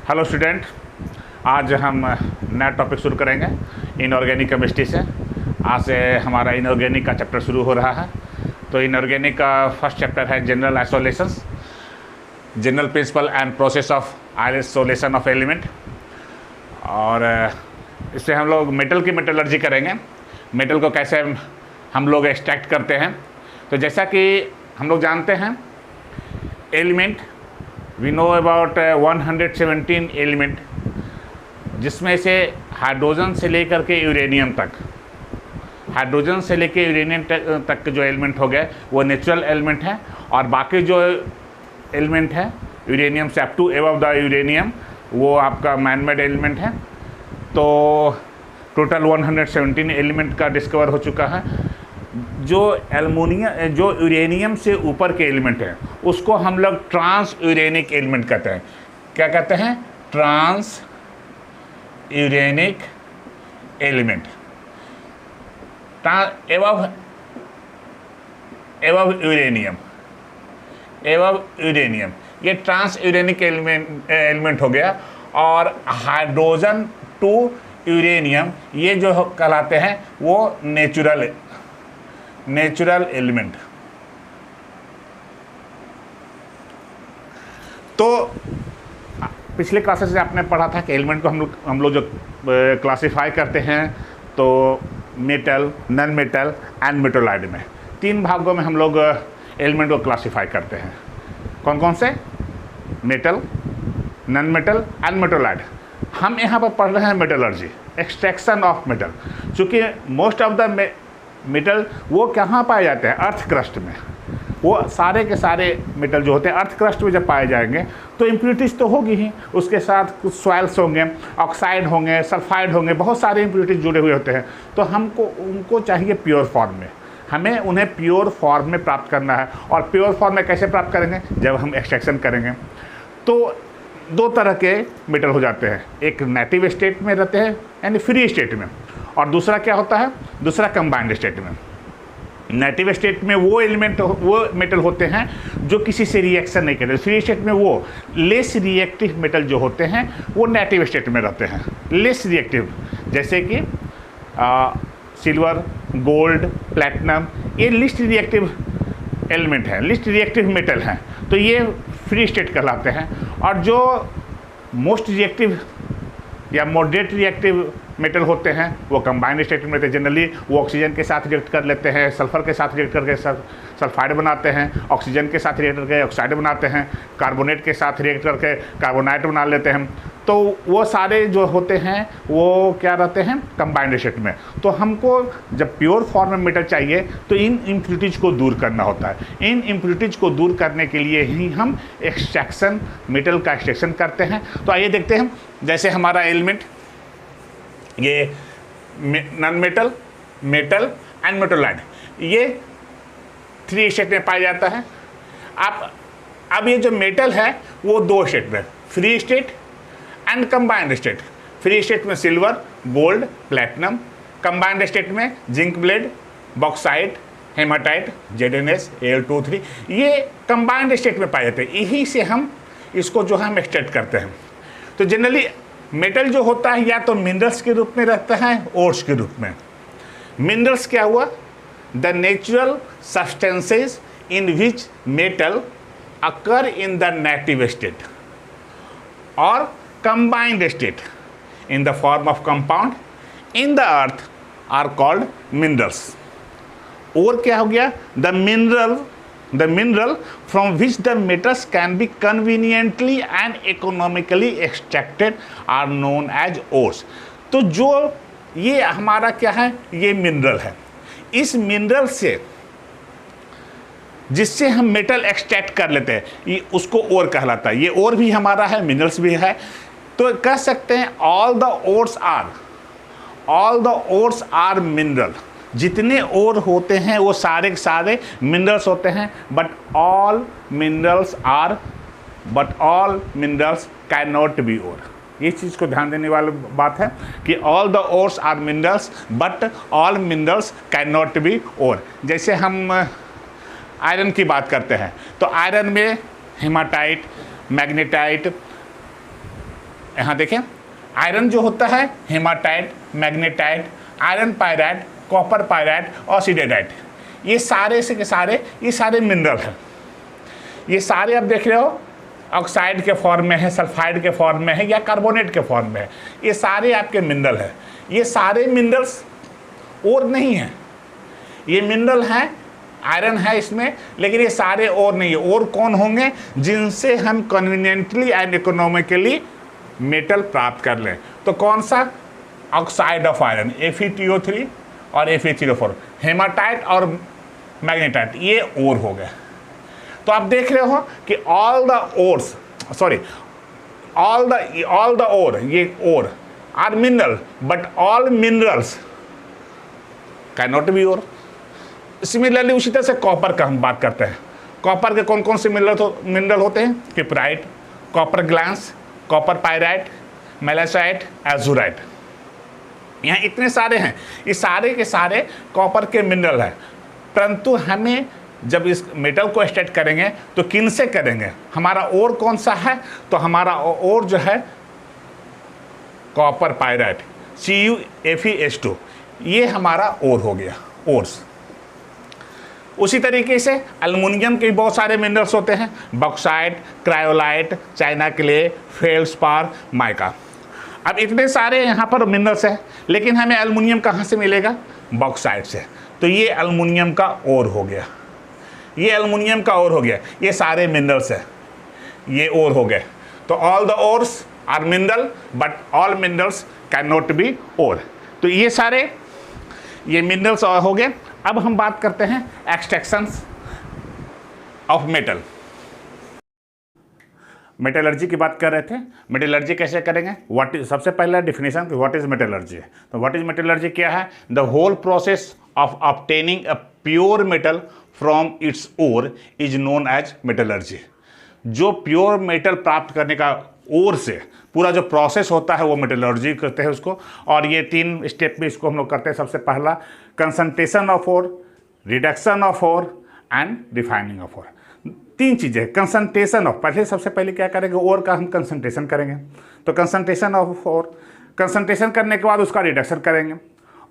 Hello student, आज हम नया टॉपिक शुरू करेंगे इनऑर्गेनिक केमिस्ट्री से। आज से हमारा इनऑर्गेनिक का चैप्टर शुरू हो रहा है। तो इनऑर्गेनिक का फर्स्ट चैप्टर है general isolations, general principle and process of isolation of element. और इससे हम लोग मेटल की मेटलर्जी करेंगे, मेटल को कैसे हम लोग एक्सट्रैक्ट करते हैं। तो जैसा कि हम लोग जानते हैं element, we know about 117 element, जिसमें से हाइड्रोजन से लेकर के यूरेनियम तक, हाइड्रोजन से लेकर यूरेनियम तक जो एलिमेंट हो गए वो नेचुरल एलिमेंट है। और बाकी जो एलिमेंट है यूरेनियम से up to above the uranium वो आपका मैन मेड एलिमेंट है। तो टोटल 117 एलिमेंट का डिस्कवर हो चुका है। जो यूरेनियम से ऊपर के एलिमेंट हैं उसको हम लोग ट्रांस यूरेनिक एलिमेंट कहते हैं। क्या कहते हैं? Transuranic element. Above uranium ये ट्रांस यूरेनिक एलिमेंट हो गया। और हाइड्रोजन टू यूरेनियम ये जो कहलाते हैं वो नेचुरल एलिमेंट। तो पिछले क्लासेस से आपने पढ़ा था कि एलिमेंट को हम लोग जो क्लासिफाई करते हैं तो मेटल, नॉन मेटल एंड मेटोलाइड में 3 भागों में हम लोग एलिमेंट को क्लासिफाई करते हैं। कौन कौन से? Metal, non metal and metalloid. हम यहाँ पर पढ़ रहे हैं मेटलर्जी, एक्सट्रैक्शन ऑफ मेटल। चूँकि मोस्ट ऑफ द मेटल वो कहाँ पाए जाते हैं? अर्थ क्रस्ट में। वो सारे के सारे मेटल जो होते हैं अर्थ क्रस्ट में जब पाए जाएंगे तो इम्प्यूरिटीज़ तो होगी ही, उसके साथ कुछ सॉइल्स होंगे, ऑक्साइड होंगे, सल्फाइड होंगे, बहुत सारे इम्प्यूरिटीज़ जुड़े हुए होते हैं। तो हमको उनको चाहिए प्योर फॉर्म में, हमें उन्हें प्योर फॉर्म में प्राप्त करना है। और प्योर फॉर्म में कैसे प्राप्त करेंगे? जब हम एक्सट्रैक्शन करेंगे। तो 2 तरह के मेटल हो जाते हैं, एक नेटिव स्टेट में रहते हैं यानी फ्री स्टेट में, और दूसरा क्या होता है? दूसरा कंबाइंड स्टेट में। नेटिव स्टेट में वो मेटल होते हैं जो किसी से रिएक्शन नहीं करते। फ्री स्टेट में वो लेस रिएक्टिव मेटल जो होते हैं वो नेटिव स्टेट में रहते हैं, लेस रिएक्टिव। जैसे कि सिल्वर, गोल्ड, प्लैटिनम, ये लिस्ट रिएक्टिव एलिमेंट हैं, लिस्ट रिएक्टिव मेटल हैं, तो ये फ्री स्टेट कहलाते हैं। और जो मोस्ट रिएक्टिव या मॉडरेट रिएक्टिव मेटल होते हैं वो कंबाइंड स्टेट में रहते हैं। जनरली वो ऑक्सीजन के साथ रिएक्ट कर लेते हैं, सल्फर के साथ रिएक्ट करके सल्फाइड बनाते हैं, ऑक्सीजन के साथ रिएक्ट करके ऑक्साइड बनाते हैं, कार्बोनेट के साथ रिएक्ट करके कार्बोनाइट बना लेते हैं। तो वो सारे जो होते हैं वो क्या रहते हैं? कंबाइंड स्टेट में। तो हमको जब प्योर फॉर्म में मेटल चाहिए तो इन इम्प्यूरिटीज़ को दूर करना होता है। इन इम्प्यूरिटीज़ को दूर करने के लिए ही हम एक्सट्रैक्शन, मेटल का एक्सट्रैक्शन करते हैं। तो आइए देखते हैं, जैसे हमारा एलिमेंट ये नॉन मेटल, मेटल एंड मेटोलाइड, ये 3 स्टेट में पाया जाता है। अब ये जो मेटल है वो 2 स्टेट में, free state and combined state. Free state में silver, gold, platinum, combined state में zinc blende, bauxite, haematite, ZnS, Al2O3, ये कंबाइंड स्टेट में पाए जाते हैं। यही से हम इसको जो है हम एक्सट्रैक्ट करते हैं। तो जनरली मेटल जो होता है या तो मिनरल्स के रूप में रहता है, ओर्स के रूप में। मिनरल्स क्या हुआ? The natural substances in which metal occur in the native state और combined state in the form of compound in the earth are called minerals. और क्या हो गया? The mineral from which the metals can be conveniently and economically extracted are known as ores। तो जो ये हमारा क्या है? ये मिनरल है। इस मिनरल से जिससे हम मेटल एक्सट्रैक्ट कर लेते हैं ये उसको ओर कहलाता है। ये ओर भी हमारा है, मिनरल्स भी है। तो कह सकते हैं all the ores are mineral. जितने ओर होते हैं वो सारे के सारे मिनरल्स होते हैं। But all minerals can not be ore. ये चीज़ को ध्यान देने वाली बात है कि all the ores are minerals but all minerals can not be ore. जैसे हम आयरन की बात करते हैं तो आयरन में हेमाटाइट, मैग्नेटाइट, यहाँ देखें, आयरन जो होता है haematite, magnetite, iron pyrite, copper pyrite और सिडेराइट, ये सारे से के सारे ये सारे मिनरल हैं। ये सारे आप देख रहे हो ऑक्साइड के फॉर्म में है, सल्फाइड के फॉर्म में है या कार्बोनेट के फॉर्म में है। ये सारे आपके मिनरल हैं। ये सारे मिनरल्स और नहीं हैं, ये मिनरल हैं, आयरन है इसमें, लेकिन ये सारे और नहीं है। और कौन होंगे? जिनसे हम कन्वीनियंटली एंड इकोनॉमिकली मेटल प्राप्त कर लें। तो कौन सा? ऑक्साइड ऑफ आयरन Fe2O3 और Fe3O4, हेमाटाइट और मैग्नेटाइट, ये और हो गए। तो आप देख रहे हो कि ऑल द ओर, ये ore are mineral, but all minerals can not be ore. Similarly उसी तरह से कॉपर का हम बात करते हैं। कॉपर के कौन कौन से मिनरल होते हैं? किपराइट, कॉपर ग्लांस, कॉपर पायराइट, मेलासाइट, एजुराइट, यहाँ इतने सारे हैं। ये सारे के सारे कॉपर के मिनरल हैं। परंतु हमें जब इस मेटल को एक्सट्रैक्ट करेंगे तो किन से करेंगे? हमारा ओर कौन सा है? तो हमारा ओर जो है कॉपर पायराइट CuFeS2, ये हमारा ओर हो गया, ओर्स। उसी तरीके से एल्युमिनियम के बहुत सारे मिनरल्स होते हैं, bauxite, cryolite, China clay, feldspar, mica. अब इतने सारे यहाँ पर मिनरल्स हैं, लेकिन हमें एल्युमिनियम कहाँ से मिलेगा? बॉक्साइट से। तो ये एल्युमिनियम का ओर हो गया, ये एल्युमिनियम का ओर हो गया। ये सारे मिनरल्स हैं, ये ओर हो गए। तो all the ores are mineral, but all minerals can not be ore. तो ये सारे ये मिनरल्स हो गए। अब हम बात करते हैं एक्सट्रैक्शंस ऑफ मेटल। मेटलर्जी की बात कर रहे थे। मेटलर्जी कैसे करेंगे? सबसे पहला डिफिनेशन कि व्हाट इज मेटलर्जी। तो व्हाट इज मेटलर्जी क्या है? The whole process of obtaining a pure metal from its ore is known as metallurgy. जो प्योर मेटल प्राप्त करने का ओर से पूरा जो प्रोसेस होता है वो मेटलर्जी कहते हैं उसको। और ये 3 स्टेप में इसको हम लोग करते हैं। सबसे पहला concentration of ore, reduction of ore and refining of ore. 3 चीज़ें। कंसंट्रेशन ऑफ, पहले सबसे पहले क्या करेंगे? ओर का हम कंसंट्रेशन करेंगे। तो कंसंट्रेशन ऑफ ओर, कंसंट्रेशन करने के बाद उसका रिडक्शन करेंगे,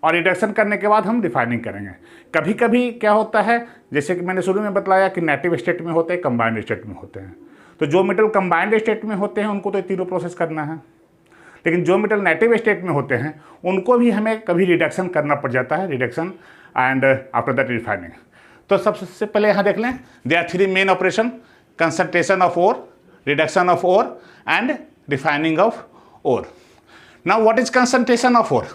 और रिडक्शन करने के बाद हम रिफाइनिंग करेंगे। कभी कभी क्या होता है, जैसे कि मैंने शुरू में बतलाया कि नेटिव स्टेट में होते हैं, कंबाइंड स्टेट में होते हैं। तो जो मेटल कंबाइंड स्टेट में होते हैं उनको तो तीनों प्रोसेस करना है, लेकिन जो मेटल नेटिव स्टेट में होते हैं उनको भी हमें कभी रिडक्शन करना पड़ जाता है, reduction and after that refining. तो सबसे पहले यहाँ देख लें, they are 3 main operation: concentration of ore, reduction of ore and refining of ore. Now what is concentration of ore?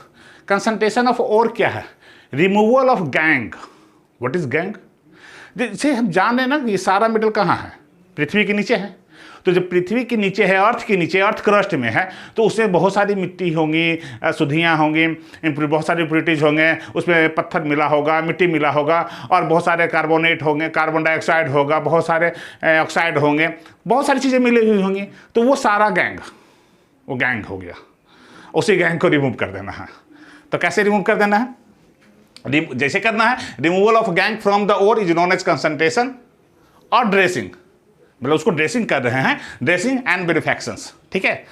Concentration of ore क्या है? Removal of gangue. What is gangue? जैसे हम जान रहे हैं ना, ये सारा मेटल कहाँ है? पृथ्वी के नीचे है। तो जब पृथ्वी के नीचे है, अर्थ के नीचे, अर्थ क्रस्ट में है, तो उसमें बहुत सारी मिट्टी होंगी, सुधियाँ होंगी, बहुत सारे इम्प्योरिटीज होंगे, उसमें पत्थर मिला होगा, मिट्टी मिला होगा, और बहुत सारे कार्बोनेट होंगे, कार्बन डाइऑक्साइड होगा, बहुत सारे ऑक्साइड होंगे, बहुत सारी चीज़ें मिली हुई होंगी। तो वो सारा गैंग, वो गैंग हो गया। उसी गैंग को रिमूव कर देना है। तो कैसे रिमूव कर देना है? जैसे करना है, removal of gangue from the ore is known as concentration और ड्रेसिंग। मतलब उसको ड्रेसिंग कर रहे हैं, ड्रेसिंग एंड बेनिफैक्शंस। ठीक है।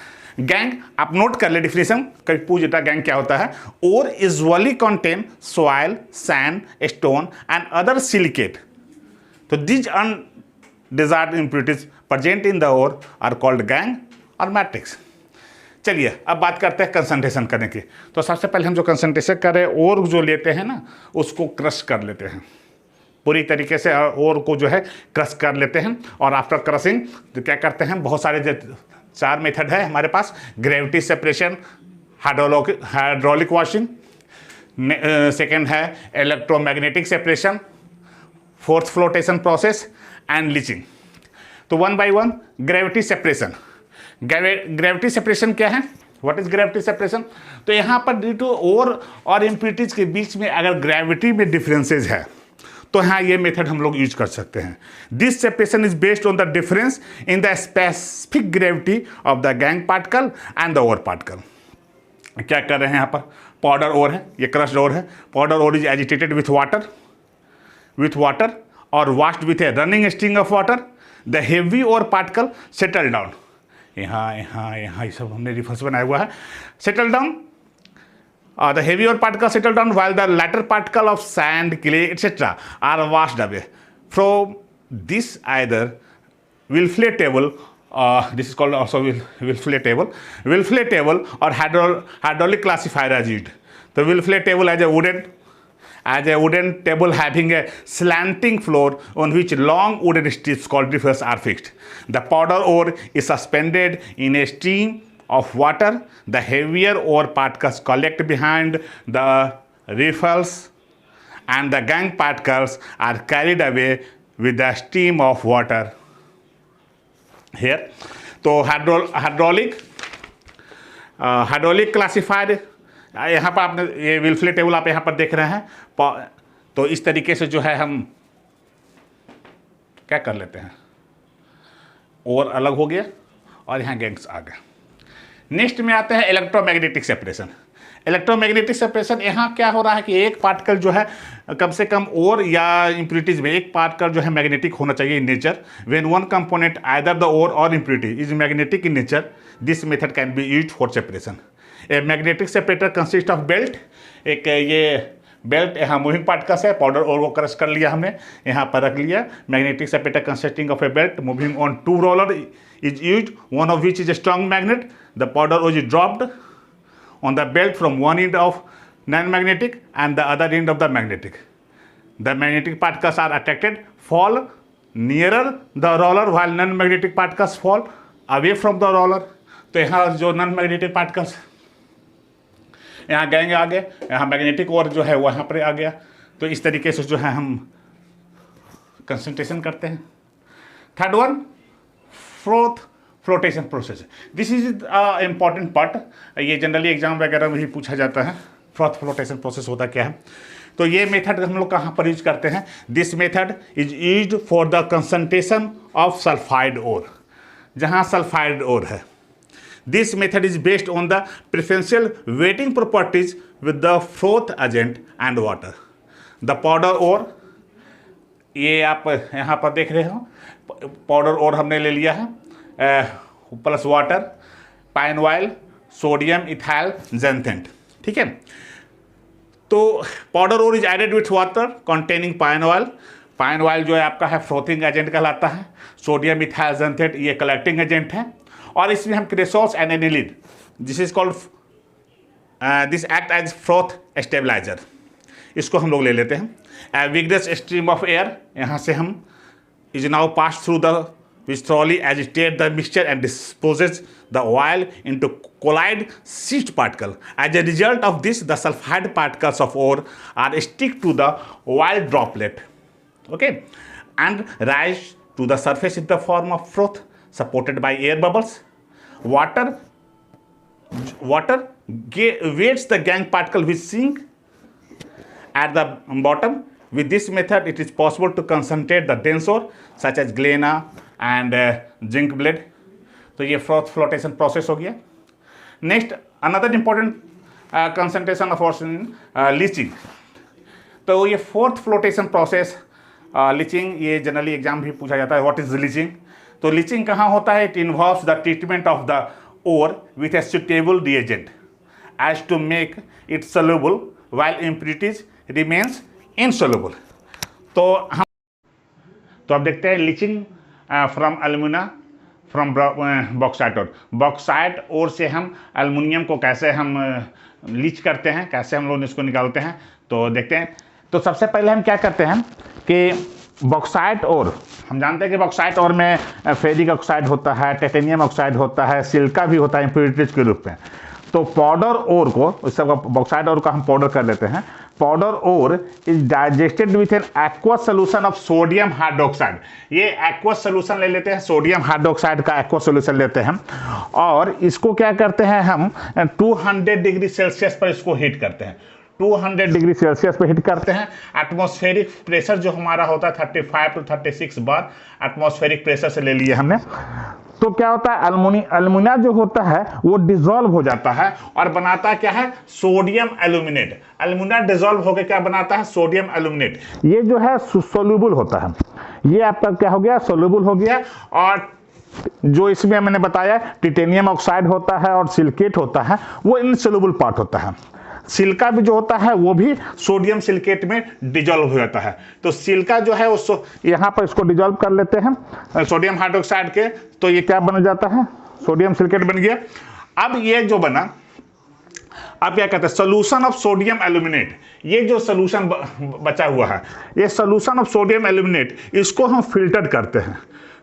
गैंग आप नोट कर ले डिफिनेशन, कभी पूछ देता गैंग क्या होता है। Ore usually contain soil, sand, stone and other silicate. तो this undesired impurities present in the ore are called gangue or matrix. चलिए अब बात करते हैं कंसंट्रेशन करने की। तो सबसे पहले हम जो कंसंट्रेशन कर रहे हैं, ओर जो लेते हैं ना, उसको क्रश कर लेते हैं पूरी तरीके से, ओर को जो है क्रश कर लेते हैं। और आफ्टर क्रशिंग तो क्या करते हैं, बहुत सारे 4 मेथड है हमारे पास: gravity separation, hydraulic washing, second है electromagnetic separation, 4th flotation process and leaching. तो 1 by 1 gravity separation. Gravity separation क्या है? What is gravity separation? तो यहाँ पर ड्यू टू ओर और इम्प्योरिटीज के बीच में अगर ग्रेविटी में डिफरेंसेज है तो हाँ ये मेथड हम लोग यूज कर सकते हैं। This separation is based on the difference in the specific gravity of the gangue particle and the ore particle. क्या कर रहे हैं यहाँ पर? पाउडर ओर है, ये क्रश्ड ओर है। Powder ore is agitated with water और washed with a running stream of water. The heavy ore particle settle down. यहाँ यहाँ यहाँ ये सब हमने रिफर्स बनाया हुआ है। Settle down, the heavier particles settle down while the lighter particle of sand, clay, etc. are washed away. From this either Wilfley-table, this is called also Wilfley-table, Wilfley-table or hydraulic classifier as used. The Wilfley-table as a wooden table having a slanting floor on which long wooden strips called riffles are fixed. The powder ore is suspended in a stream of water. The heavier ore particles collect behind the riffles and the gangue particles are carried away with the stream of water. Here, तो hydraulic classifier, यहाँ पर आपने ये विल्फले table आप यहाँ पर देख रहे हैं। तो इस तरीके से जो है हम क्या कर लेते हैं, और अलग हो गया और यहाँ गैंग्स आ गए। नेक्स्ट में आते हैं इलेक्ट्रोमैग्नेटिक सेपरेशन। इलेक्ट्रोमैग्नेटिक सेपरेशन, यहाँ क्या हो रहा है कि एक पार्टिकल जो है कम से कम और या इम्प्यूरिटीज में एक पार्टिकल जो है मैग्नेटिक होना चाहिए in nature. When one component either the ore or impurity is magnetic in nature, this method can be used for separation. A magnetic separator consist of belt, एक ये बेल्ट यहाँ moving particles है, powder और वो crush कर लिया हमने, यहाँ पर रख लिया। Magnetic separator consisting of a belt moving on two roller is used, one of which is a strong magnet. The powder was dropped on the belt from one end of non-magnetic and the other end of the magnetic. The magnetic particles are attracted, fall nearer the roller while non-magnetic particles fall away from the roller. तो यहाँ जो non-magnetic particles यहाँ गएंगे आगे, यहाँ magnetic और जो है वहाँ पर आ गया। तो इस तरीके से जो है हम कंसंट्रेशन करते हैं। Third one, froth flotation process. This is important part, ये जनरली एग्जाम वगैरह में भी पूछा जाता है। फ्रोथ फ्लोटेशन प्रोसेस होता क्या है? तो ये मेथड हम लोग कहाँ पर यूज करते हैं? This method is used for the concentration of sulphide ore, जहाँ सल्फाइड ओर है। This method is based on the preferential wetting properties with the froth agent and water. The powder ore, ये आप यहाँ पर देख रहे हो, पाउडर और हमने ले लिया है, plus water, pine oil, sodium ethyl जेंथेंट, ठीक है। तो powder ore is added with water containing pine oil. Pine oil जो है आपका है फ्रोथिंग एजेंट कहलाता है। सोडियम इथाइल जेंथेट ये कलेक्टिंग एजेंट है। और इसमें हम cresols and aniline, this is called this act as froth stabiliser, इसको हम लोग ले लेते हैं। विगरस स्ट्रीम ऑफ एयर, यहाँ से हम is now passed through the which trolley agitate the mixture and disposes the oil into colloid cyst particle. As a result of this, the sulfide particles of ore are stick to the oil droplet, okay, and rise to the surface in the form of froth supported by air bubbles. Water weights the gangue particle which sink at the bottom. With this method, it is possible to concentrate the dense ore such as galena and zinc blende. तो ये froth flotation process हो गया। Next another important concentration of ore in leaching. तो ये fourth flotation process leaching, ये generally exam भी पूछा जाता है, व्हाट इज लीचिंग। तो लीचिंग कहाँ होता है? It involves the treatment of the ore with a suitable reagent as to make it soluble while impurities remains insoluble. तो हम अब देखते हैं leaching from alumina from bauxite ore. Bauxite ore से हम एल्युमिनियम को कैसे हम लीच करते हैं, कैसे हम लोग इसको निकालते हैं, तो देखते हैं। तो सबसे पहले हम क्या करते हैं कि बॉक्साइट ओर, हम जानते हैं कि बॉक्साइट ओर में फेरिक ऑक्साइड होता है, टाइटेनियम ऑक्साइड होता है, सिलिका भी होता है इम्प्यूरिटीज के रूप में। तो पाउडर ओर को, इस सब बॉक्साइट ओर का हम पाउडर कर लेते हैं। Powder ore is digested with an aqueous solution of sodium hydroxide. ये एक्वस सोल्यूशन ले लेते हैं, सोडियम हाइड्रोक्साइड का एक्वस सोल्यूशन लेते हैं और इसको क्या करते हैं हम 200 डिग्री सेल्सियस पर इसको हीट करते हैं। 200 डिग्री सेल्सियस पर हीट करते हैं। एटमॉस्फेरिक प्रेशर जो हमारा होता है 35 to 36 बार एटमॉस्फेरिक प्रेशर से ले लिए हमने। तो क्या होता है, एल्युमिना जो होता है वो डिसॉल्व हो जाता है और बनाता क्या है, सोडियम एल्यूमिनेट। एल्युमिना डिसॉल्व होकर क्या बनाता है, सोडियम एल्यूमिनेट। ये जो है सोल्यूबल होता है, ये आपका क्या हो गया, सोल्यूबल हो गया। और जो इसमें मैंने बताया टिटेनियम ऑक्साइड होता है और सिलिकेट होता है, वो इनसोल्यूबल पार्ट होता है। सिलिका भी जो होता है वो भी सोडियम सिलिकेट में डिजोल्व हो जाता है। तो सिलिका जो है वो यहाँ पर इसको डिजोल्व कर लेते हैं सोडियम हाइड्रोक्साइड के, तो ये क्या बन जाता है, सोडियम सिलिकेट बन गया। अब ये जो बना, अब क्या कहते हैं, सोल्यूशन ऑफ सोडियम एल्यूमिनेट। ये जो सोल्यूशन बचा हुआ है, ये सोल्यूशन ऑफ सोडियम एल्यूमिनेट, इसको हम फिल्टर करते हैं।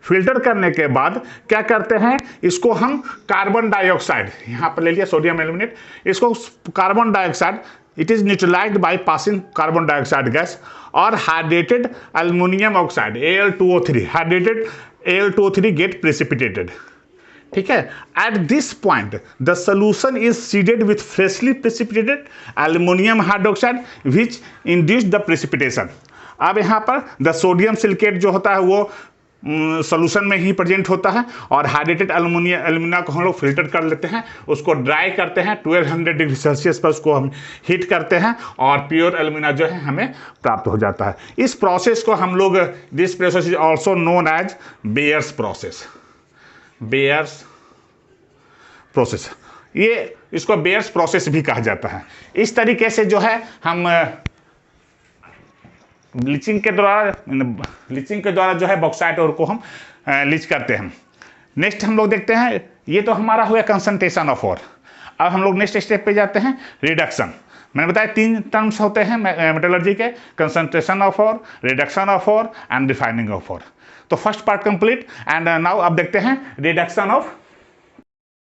फिल्टर करने के बाद क्या करते हैं, इसको हम कार्बन डाइऑक्साइड, यहाँ पर ले लिया सोडियम एल्यूमिनेट, इसको carbon dioxide, it is neutralised by passing carbon dioxide gas और hydrated aluminium oxide Al2O3, hydrated Al2O3 get precipitated. ठीक है, at this point the solution is seeded with freshly precipitated aluminium hydroxide which induce the precipitation. अब यहाँ पर the sodium silicate जो होता है वो सोल्यूशन में ही प्रेजेंट होता है और हाइड्रेटेड एल्यूमिना को हम लोग फिल्टर कर लेते हैं, उसको ड्राई करते हैं, 1200 डिग्री सेल्सियस पर उसको हम हीट करते हैं और प्योर एल्यूमिना जो है हमें प्राप्त हो जाता है। इस प्रोसेस को हम लोग, this process is also known as Bayer's process. Bayer's process, ये इसको बेयर्स प्रोसेस भी कहा जाता है। इस तरीके से जो है हम ब्लीचिंग के द्वारा जो है बॉक्साइट और को हम लीच करते हैं। नेक्स्ट हम लोग देखते हैं, ये तो हमारा हुआ कंसंट्रेशन ऑफ ओर। अब हम लोग नेक्स्ट स्टेप पे जाते हैं, रिडक्शन। मैंने बताया 3 टर्म्स होते हैं मेटलर्जी के, concentration of ore, reduction of ore and refining of ore. तो first part complete and now अब देखते हैं रिडक्शन ऑफ